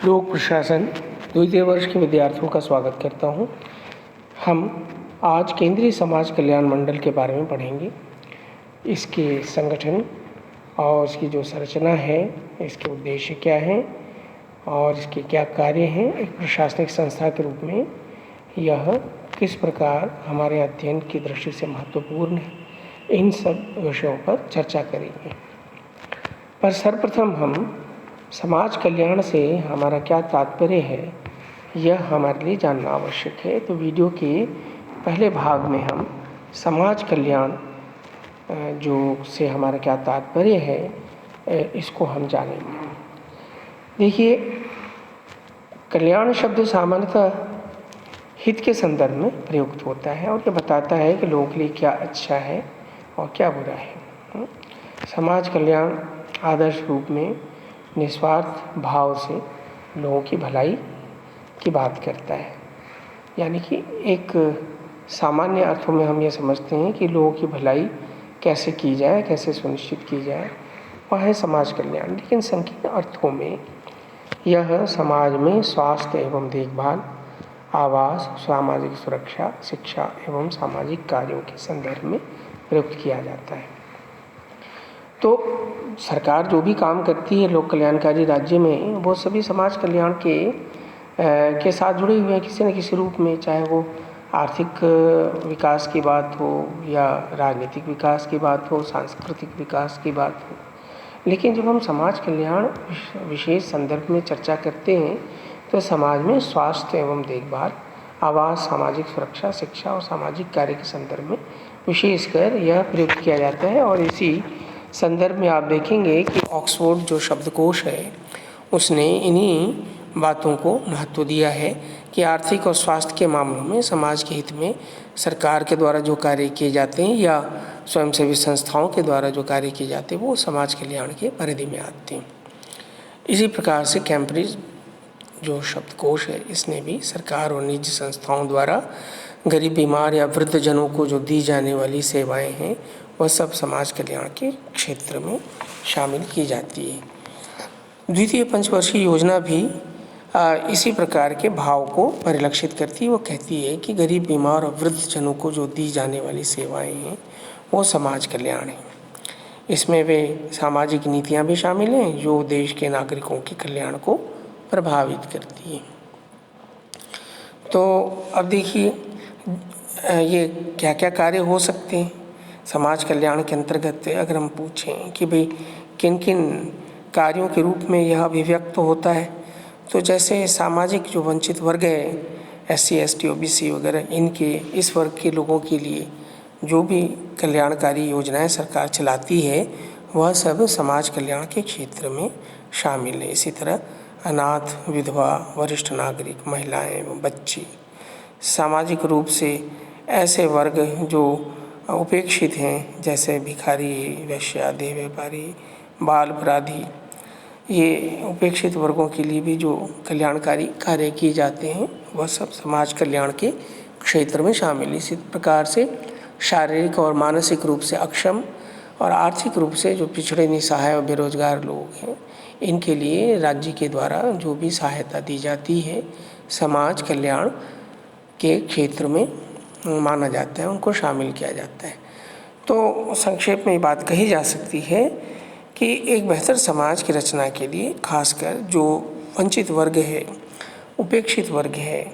लोक प्रशासन द्वितीय वर्ष के विद्यार्थियों का स्वागत करता हूं। हम आज केंद्रीय समाज कल्याण मंडल के बारे में पढ़ेंगे। इसके संगठन और इसकी जो संरचना है, इसके उद्देश्य क्या हैं और इसके क्या कार्य हैं। एक प्रशासनिक संस्था के रूप में यह किस प्रकार हमारे अध्ययन की दृष्टि से महत्वपूर्ण है, इन सब विषयों पर चर्चा करेंगे। पर सर्वप्रथम हम समाज कल्याण से हमारा क्या तात्पर्य है, यह हमारे लिए जानना आवश्यक है। तो वीडियो के पहले भाग में हम समाज कल्याण जो से हमारा क्या तात्पर्य है, इसको हम जानेंगे। देखिए, कल्याण शब्द सामान्यतः हित के संदर्भ में प्रयुक्त होता है और ये बताता है कि लोगों के लिए क्या अच्छा है और क्या बुरा है। समाज कल्याण आदर्श रूप में निस्वार्थ भाव से लोगों की भलाई की बात करता है। यानी कि एक सामान्य अर्थों में हम ये समझते हैं कि लोगों की भलाई कैसे की जाए, कैसे सुनिश्चित की जाए, वह है समाज कल्याण। लेकिन संकीर्ण अर्थों में यह समाज में स्वास्थ्य एवं देखभाल, आवास, सामाजिक सुरक्षा, शिक्षा एवं सामाजिक कार्यों के संदर्भ में प्रयुक्त किया जाता है। तो सरकार जो भी काम करती है लोक कल्याणकारी राज्य में, वो सभी समाज कल्याण के साथ जुड़े हुए हैं किसी न किसी रूप में, चाहे वो आर्थिक विकास की बात हो या राजनीतिक विकास की बात हो, सांस्कृतिक विकास की बात हो। लेकिन जब हम समाज कल्याण विशेष संदर्भ में चर्चा करते हैं तो समाज में स्वास्थ्य एवं देखभाल, आवास, सामाजिक सुरक्षा, शिक्षा और सामाजिक कार्य के संदर्भ में विशेषकर यह प्रयुक्त किया जाता है। और इसी संदर्भ में आप देखेंगे कि ऑक्सफोर्ड जो शब्दकोश है, उसने इन्हीं बातों को महत्व दिया है कि आर्थिक और स्वास्थ्य के मामलों में समाज के हित में सरकार के द्वारा जो कार्य किए जाते हैं या स्वयंसेवी संस्थाओं के द्वारा जो कार्य किए जाते हैं, वो समाज कल्याण के परिधि में आते हैं। इसी प्रकार से कैम्ब्रिज जो शब्दकोश है, इसने भी सरकार और निजी संस्थाओं द्वारा गरीब, बीमार या वृद्ध जनों को जो दी जाने वाली सेवाएं हैं, वह सब समाज कल्याण के क्षेत्र में शामिल की जाती है। द्वितीय पंचवर्षीय योजना भी इसी प्रकार के भाव को परिलक्षित करती है। वो कहती है कि गरीब, बीमार और वृद्ध जनों को जो दी जाने वाली सेवाएं हैं, वो समाज कल्याण है। इसमें वे सामाजिक नीतियाँ भी शामिल हैं जो देश के नागरिकों के कल्याण को प्रभावित करती है। तो अब देखिए, ये क्या क्या कार्य हो सकते हैं समाज कल्याण के अंतर्गत। अगर हम पूछें कि भाई किन किन कार्यों के रूप में यह अभिव्यक्त होता है, तो जैसे सामाजिक जो वंचित वर्ग है, SC, ST, OBC वगैरह, इनके इस वर्ग के लोगों के लिए जो भी कल्याणकारी योजनाएं सरकार चलाती है, वह सब समाज कल्याण के क्षेत्र में शामिल है। इसी तरह अनाथ, विधवा, वरिष्ठ नागरिक, महिलाएं एवं बच्चे, सामाजिक रूप से ऐसे वर्ग जो उपेक्षित हैं, जैसे भिखारी, वेश्या, देह व्यापारी, बाल अपराधी, ये उपेक्षित वर्गों के लिए भी जो कल्याणकारी कार्य किए जाते हैं, वह सब समाज कल्याण के क्षेत्र में शामिल है। इसी प्रकार से शारीरिक और मानसिक रूप से अक्षम और आर्थिक रूप से जो पिछड़े, निसहाय और बेरोजगार लोग हैं, इनके लिए राज्य के द्वारा जो भी सहायता दी जाती है, समाज कल्याण के क्षेत्र में माना जाता है, उनको शामिल किया जाता है। तो संक्षेप में ये बात कही जा सकती है कि एक बेहतर समाज की रचना के लिए खासकर जो वंचित वर्ग है, उपेक्षित वर्ग है,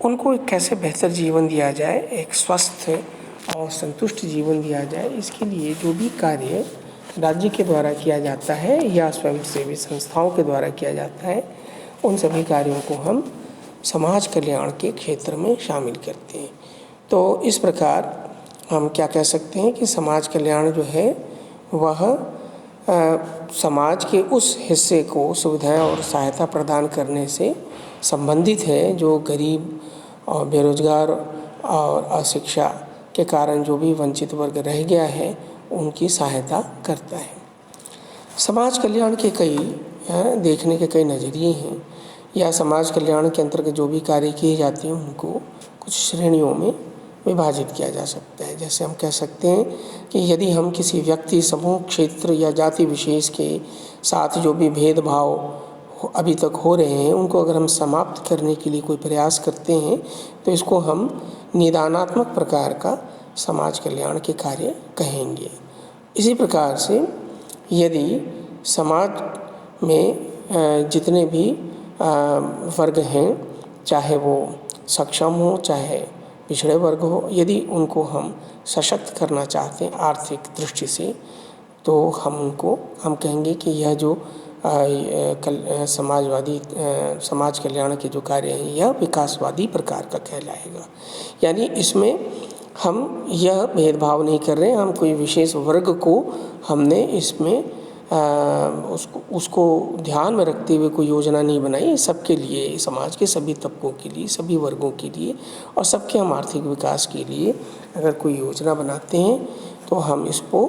उनको कैसे बेहतर जीवन दिया जाए, एक स्वस्थ और संतुष्ट जीवन दिया जाए, इसके लिए जो भी कार्य राज्य के द्वारा किया जाता है या स्वयंसेवी संस्थाओं के द्वारा किया जाता है, उन सभी कार्यों को हम समाज कल्याण के क्षेत्र में शामिल करते हैं। तो इस प्रकार हम क्या कह सकते हैं कि समाज कल्याण जो है वह समाज के उस हिस्से को सुविधाएं और सहायता प्रदान करने से संबंधित है जो गरीब और बेरोजगार और अशिक्षा के कारण जो भी वंचित वर्ग रह गया है, उनकी सहायता करता है। समाज कल्याण के कई देखने के कई नज़रिए हैं, या समाज कल्याण के अंतर्गत जो भी कार्य किए जाते हैं उनको कुछ श्रेणियों में विभाजित किया जा सकता है। जैसे हम कह सकते हैं कि यदि हम किसी व्यक्ति, समूह, क्षेत्र या जाति विशेष के साथ जो भी भेदभाव अभी तक हो रहे हैं उनको अगर हम समाप्त करने के लिए कोई प्रयास करते हैं तो इसको हम निदानात्मक प्रकार का समाज कल्याण के कार्य कहेंगे। इसी प्रकार से यदि समाज में जितने भी वर्ग हैं, चाहे वो सक्षम हो चाहे पिछड़े वर्ग हो, यदि उनको हम सशक्त करना चाहते हैं आर्थिक दृष्टि से, तो हम कहेंगे कि यह जो समाज कल्याण के जो कार्य हैं यह विकासवादी प्रकार का कहलाएगा। यानी इसमें हम यह भेदभाव नहीं कर रहे हैं, हम कोई विशेष वर्ग को हमने इसमें उसको ध्यान में रखते हुए कोई योजना नहीं बनाई। सबके लिए, समाज के सभी तबकों के लिए, सभी वर्गों के लिए और सबके हम आर्थिक विकास के लिए अगर कोई योजना बनाते हैं तो हम इसको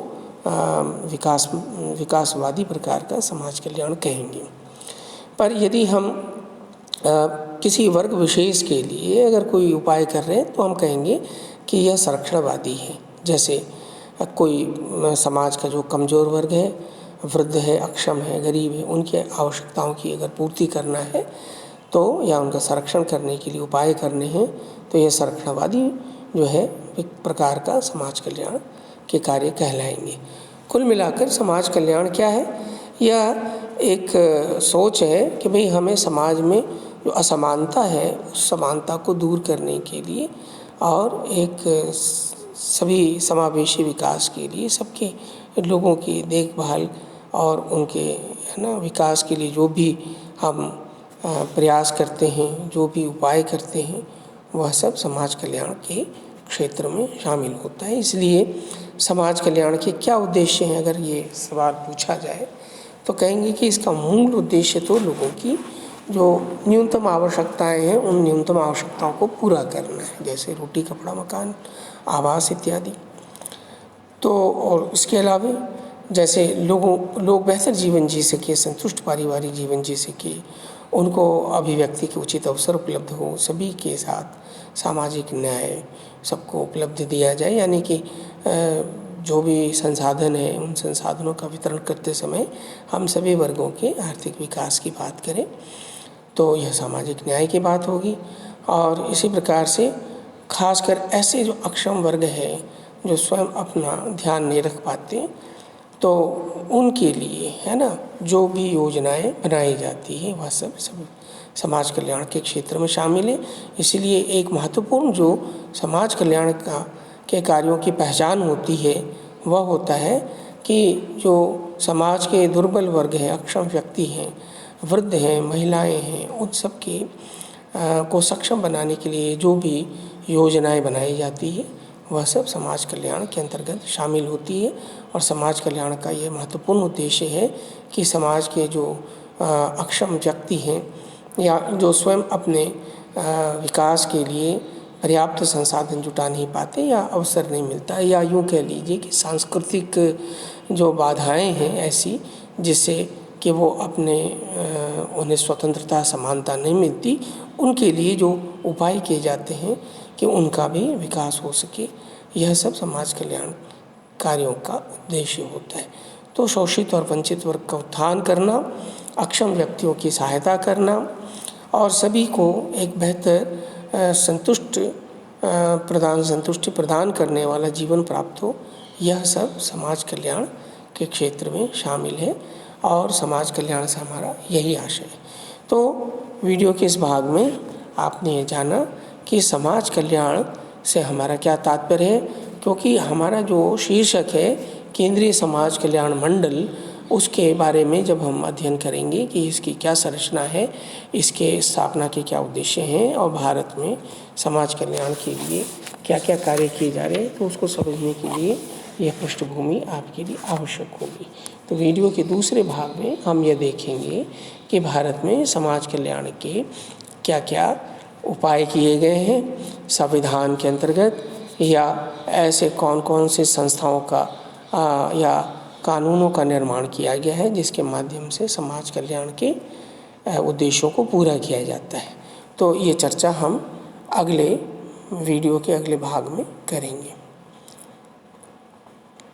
विकासवादी प्रकार का समाज कल्याण कहेंगे। पर यदि हम किसी वर्ग विशेष के लिए अगर कोई उपाय कर रहे हैं तो हम कहेंगे कि यह संरक्षणवादी है। जैसे कोई समाज का जो कमज़ोर वर्ग है, वृद्ध है, अक्षम है, गरीब है, उनके आवश्यकताओं की अगर पूर्ति करना है तो या उनका संरक्षण करने के लिए उपाय करने हैं तो यह संरक्षणवादी जो है एक प्रकार का समाज कल्याण के कार्य कहलाएंगे। कुल मिलाकर समाज कल्याण क्या है? यह एक सोच है कि भाई हमें समाज में जो असमानता है उस समानता को दूर करने के लिए और एक सभी समावेशी विकास के लिए, सबके लोगों की देखभाल और उनके विकास के लिए जो भी हम प्रयास करते हैं, जो भी उपाय करते हैं, वह सब समाज कल्याण के क्षेत्र में शामिल होता है। इसलिए समाज कल्याण के क्या उद्देश्य हैं अगर ये सवाल पूछा जाए तो कहेंगे कि इसका मूल उद्देश्य तो लोगों की जो न्यूनतम आवश्यकताएं हैं उन न्यूनतम आवश्यकताओं को पूरा करना है, जैसे रोटी, कपड़ा, मकान, आवास इत्यादि। तो और इसके अलावा जैसे लोग बेहतर जीवन जी सके, संतुष्ट पारिवारिक जीवन जी सके, उनको अभिव्यक्ति के उचित अवसर उपलब्ध हो, सभी के साथ सामाजिक न्याय सबको उपलब्ध दिया जाए। यानी कि जो भी संसाधन है उन संसाधनों का वितरण करते समय हम सभी वर्गों के आर्थिक विकास की बात करें तो यह सामाजिक न्याय की बात होगी। और इसी प्रकार से खासकर ऐसे जो अक्षम वर्ग है जो स्वयं अपना ध्यान नहीं रख पाते तो उनके लिए है ना जो भी योजनाएं बनाई जाती है वह सब समाज कल्याण के क्षेत्र में शामिल है। इसलिए एक महत्वपूर्ण जो समाज कल्याण के कार्यों की पहचान होती है वह होता है कि जो समाज के दुर्बल वर्ग हैं, अक्षम व्यक्ति हैं, वृद्ध हैं, महिलाएं हैं, उन सब के को सक्षम बनाने के लिए जो भी योजनाएं बनाई जाती है वह सब समाज कल्याण के अंतर्गत शामिल होती है। और समाज कल्याण का ये महत्वपूर्ण उद्देश्य है कि समाज के जो अक्षम व्यक्ति हैं या जो स्वयं अपने विकास के लिए पर्याप्त संसाधन जुटा नहीं पाते या अवसर नहीं मिलता, या यूँ कह लीजिए कि सांस्कृतिक जो बाधाएं हैं ऐसी जिससे कि वो उन्हें स्वतंत्रता, समानता नहीं मिलती, उनके लिए जो उपाय किए जाते हैं कि उनका भी विकास हो सके, यह सब समाज कल्याण कार्यों का उद्देश्य होता है। तो शोषित और वंचित वर्ग का उत्थान करना, अक्षम व्यक्तियों की सहायता करना और सभी को एक बेहतर संतुष्टि प्रदान करने वाला जीवन प्राप्त हो, यह सब समाज कल्याण के क्षेत्र में शामिल है और समाज कल्याण से हमारा यही आशय है। तो वीडियो के इस भाग में आपने ये जाना कि समाज कल्याण से हमारा क्या तात्पर्य है, क्योंकि हमारा जो शीर्षक है केंद्रीय समाज कल्याण मंडल, उसके बारे में जब हम अध्ययन करेंगे कि इसकी क्या संरचना है, इसके स्थापना के क्या उद्देश्य हैं और भारत में समाज कल्याण के लिए क्या क्या कार्य किए जा रहे हैं, तो उसको समझने के लिए यह पृष्ठभूमि आपके लिए आवश्यक होगी। तो वीडियो के दूसरे भाग में हम यह देखेंगे कि भारत में समाज कल्याण के क्या क्या उपाय किए गए हैं संविधान के अंतर्गत, या ऐसे कौन कौन से संस्थाओं का या कानूनों का निर्माण किया गया है जिसके माध्यम से समाज कल्याण के उद्देश्यों को पूरा किया जाता है। तो ये चर्चा हम अगले वीडियो के अगले भाग में करेंगे।